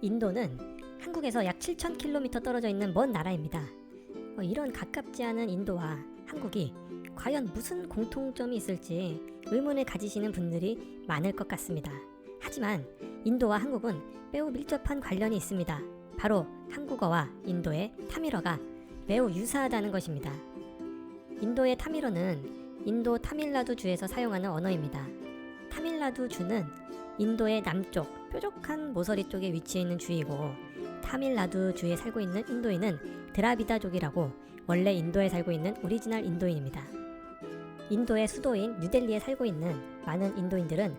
인도는 한국에서 약 7,000km 떨어져 있는 먼 나라입니다. 이런 가깝지 않은 인도와 한국이 과연 무슨 공통점이 있을지 의문을 가지시는 분들이 많을 것 같습니다. 하지만 인도와 한국은 매우 밀접한 관련이 있습니다. 바로 한국어와 인도의 타밀어가 매우 유사하다는 것입니다. 인도의 타밀어는 인도 타밀나두 주에서 사용하는 언어입니다. 타밀나두 주는 인도의 남쪽 뾰족한 모서리 쪽에 위치해 있는 주이고, 타밀나두 주에 살고 있는 인도인은 드라비다족이라고 원래 인도에 살고 있는 오리지널 인도인입니다. 인도의 수도인 뉴델리에 살고 있는 많은 인도인들은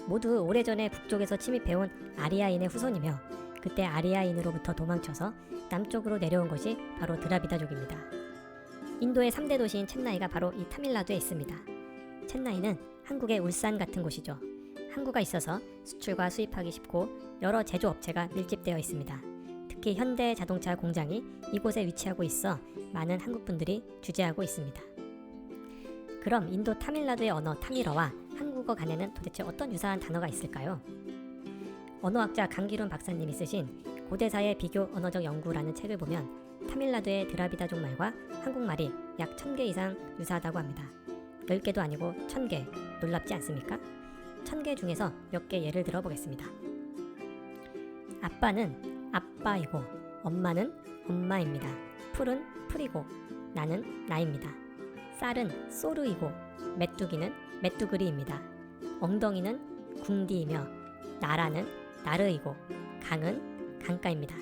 모두 오래전에 북쪽에서 침입해온 아리아인의 후손이며, 그때 아리아인으로부터 도망쳐서 남쪽으로 내려온 것이 바로 드라비다족입니다. 인도의 3대 도시인 첸나이가 바로 이 타밀나두에 있습니다. 첸나이는 한국의 울산 같은 곳이죠. 항구가 있어서 수출과 수입하기 쉽고 여러 제조업체가 밀집되어 있습니다. 특히 현대 자동차 공장이 이곳에 위치하고 있어 많은 한국분들이 주재하고 있습니다. 그럼 인도 타밀나두의 언어 타밀어와 한국어 간에는 도대체 어떤 유사한 단어가 있을까요? 언어학자 강기룬 박사님이 쓰신 고대사의 비교 언어적 연구라는 책을 보면 타밀나두의 드라비다족 말과 한국말이 약 1000개 이상 유사하다고 합니다. 10개도 아니고 1000개, 놀랍지 않습니까? 1000개 중에서 몇 개 예를 들어 보겠습니다. 아빠는 아빠이고 엄마는 엄마입니다. 풀은 풀이고 나는 나입니다. 쌀은 쏘르이고 메뚜기는 메뚜그리입니다. 엉덩이는 궁디이며 나라는 나르이고 강은 강가입니다.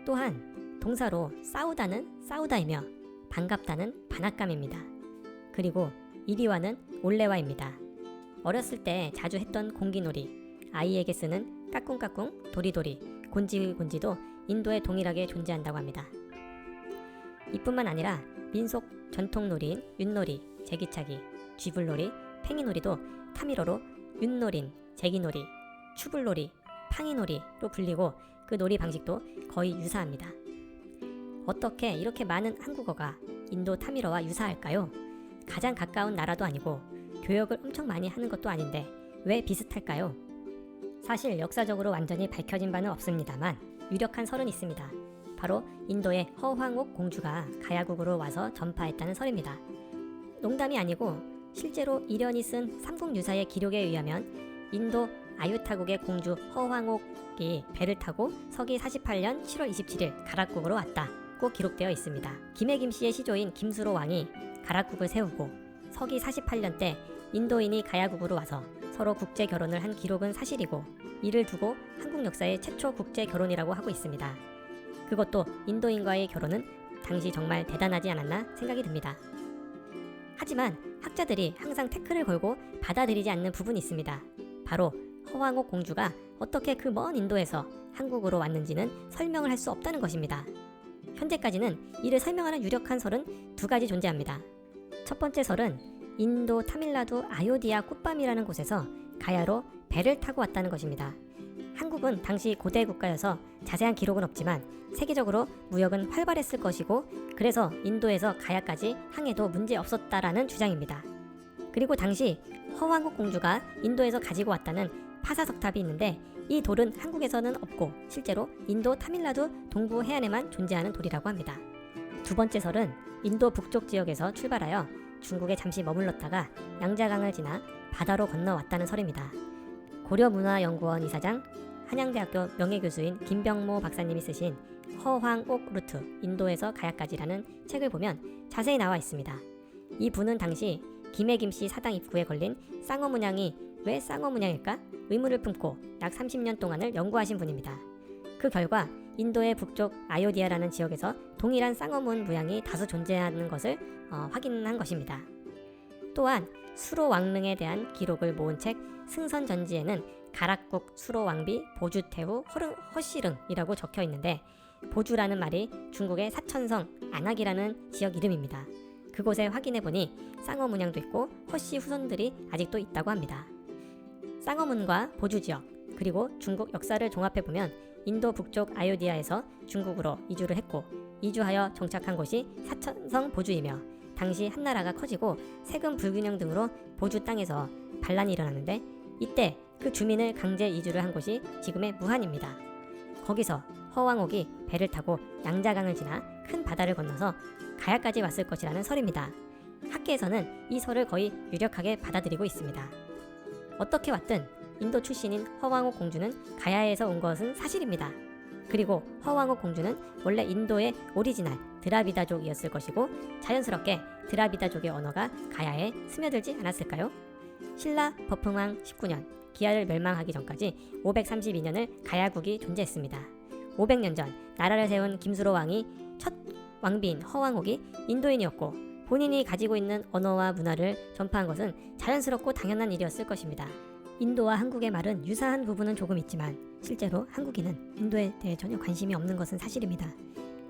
또한 동사로 싸우다는 싸우다이며 반갑다는 반합감입니다. 그리고 이리와는 올레와입니다. 어렸을 때 자주 했던 공기놀이, 아이에게 쓰는 까꿍까꿍, 도리도리, 곤지곤지도 인도에 동일하게 존재한다고 합니다. 이뿐만 아니라 민속 전통놀이인 윷놀이, 제기차기, 쥐불놀이, 팽이놀이도 타밀어로 윷놀인, 제기놀이, 추불놀이, 팡이놀이로 불리고 그 놀이 방식도 거의 유사합니다. 어떻게 이렇게 많은 한국어가 인도 타밀어와 유사할까요? 가장 가까운 나라도 아니고 교역을 엄청 많이 하는 것도 아닌데 왜 비슷할까요? 사실 역사적으로 완전히 밝혀진 바는 없습니다만 유력한 설은 있습니다. 바로 인도의 허황옥 공주가 가야국으로 와서 전파했다는 설입니다. 농담이 아니고 실제로 이련이 쓴 삼국유사의 기록에 의하면 인도 아유타국의 공주 허황옥이 배를 타고 서기 48년 7월 27일 가락국으로 왔다고 기록되어 있습니다. 김해 김씨의 시조인 김수로 왕이 가락국을 세우고 서기 48년 때 인도인이 가야국으로 와서 서로 국제 결혼을 한 기록은 사실이고, 이를 두고 한국 역사의 최초 국제 결혼이라고 하고 있습니다. 그것도 인도인과의 결혼은 당시 정말 대단하지 않았나 생각이 듭니다. 하지만 학자들이 항상 태클을 걸고 받아들이지 않는 부분이 있습니다. 바로 허황옥 공주가 어떻게 그 먼 인도에서 한국으로 왔는지는 설명을 할 수 없다는 것입니다. 현재까지는 이를 설명하는 유력한 설은 두 가지 존재합니다. 첫 번째 설은 인도 타밀나두 아요디아 꽃밤이라는 곳에서 가야로 배를 타고 왔다는 것입니다. 한국은 당시 고대 국가여서 자세한 기록은 없지만 세계적으로 무역은 활발했을 것이고, 그래서 인도에서 가야까지 항해도 문제 없었다라는 주장입니다. 그리고 당시 허황국 공주가 인도에서 가지고 왔다는 파사석탑이 있는데, 이 돌은 한국에서는 없고 실제로 인도 타밀나두 동부 해안에만 존재하는 돌이라고 합니다. 두 번째 설은 인도 북쪽 지역에서 출발하여 중국에 잠시 머물렀다가 양자강을 지나 바다로 건너왔다는 설입니다. 고려문화연구원 이사장, 한양대학교 명예교수인 김병모 박사님이 쓰신 허황옥 루트 인도에서 가야까지라는 책을 보면 자세히 나와 있습니다. 이 분은 당시 김해 김씨 사당 입구에 걸린 쌍어 문양이 왜 쌍어 문양일까? 의문을 품고 약 30년 동안을 연구하신 분입니다. 그 결과 인도의 북쪽 아요디아라는 지역에서 동일한 쌍어문 모양이 다수 존재하는 것을 확인한 것입니다. 또한 수로왕릉에 대한 기록을 모은 책 승선전지에는 가락국 수로왕비 보주태후 허시릉이라고 적혀 있는데, 보주라는 말이 중국의 사천성 안악이라는 지역 이름입니다. 그곳에 확인해보니 쌍어 문양도 있고 허씨 후손들이 아직도 있다고 합니다. 쌍어문과 보주 지역, 그리고 중국 역사를 종합해보면 인도 북쪽 아요디아에서 중국으로 이주를 했고, 이주하여 정착한 곳이 사천성 보주이며, 당시 한나라가 커지고 세금 불균형 등으로 보주 땅에서 반란이 일어났는데, 이때 그 주민을 강제 이주를 한 곳이 지금의 무한입니다. 거기서 허왕옥이 배를 타고 양자강을 지나 큰 바다를 건너서 가야까지 왔을 것이라는 설입니다. 학계에서는 이 설을 거의 유력하게 받아들이고 있습니다. 어떻게 왔든 인도 출신인 허왕옥 공주는 가야에서 온 것은 사실입니다. 그리고 허왕옥 공주는 원래 인도의 오리지널 드라비다족이었을 것이고 자연스럽게 드라비다족의 언어가 가야에 스며들지 않았을까요? 신라 버풍왕 19년 기아를 멸망하기 전까지 532년을 가야국이 존재했습니다. 500년 전 나라를 세운 김수로 왕이 첫 왕비인 허왕옥이 인도인이었고 본인이 가지고 있는 언어와 문화를 전파한 것은 자연스럽고 당연한 일이었을 것입니다. 인도와 한국의 말은 유사한 부분은 조금 있지만 실제로 한국인은 인도에 대해 전혀 관심이 없는 것은 사실입니다.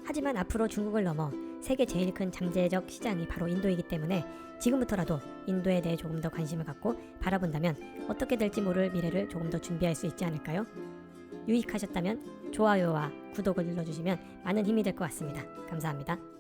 하지만 앞으로 중국을 넘어 세계 제일 큰 잠재적 시장이 바로 인도이기 때문에 지금부터라도 인도에 대해 조금 더 관심을 갖고 바라본다면 어떻게 될지 모를 미래를 조금 더 준비할 수 있지 않을까요? 유익하셨다면 좋아요와 구독을 눌러주시면 많은 힘이 될 것 같습니다. 감사합니다.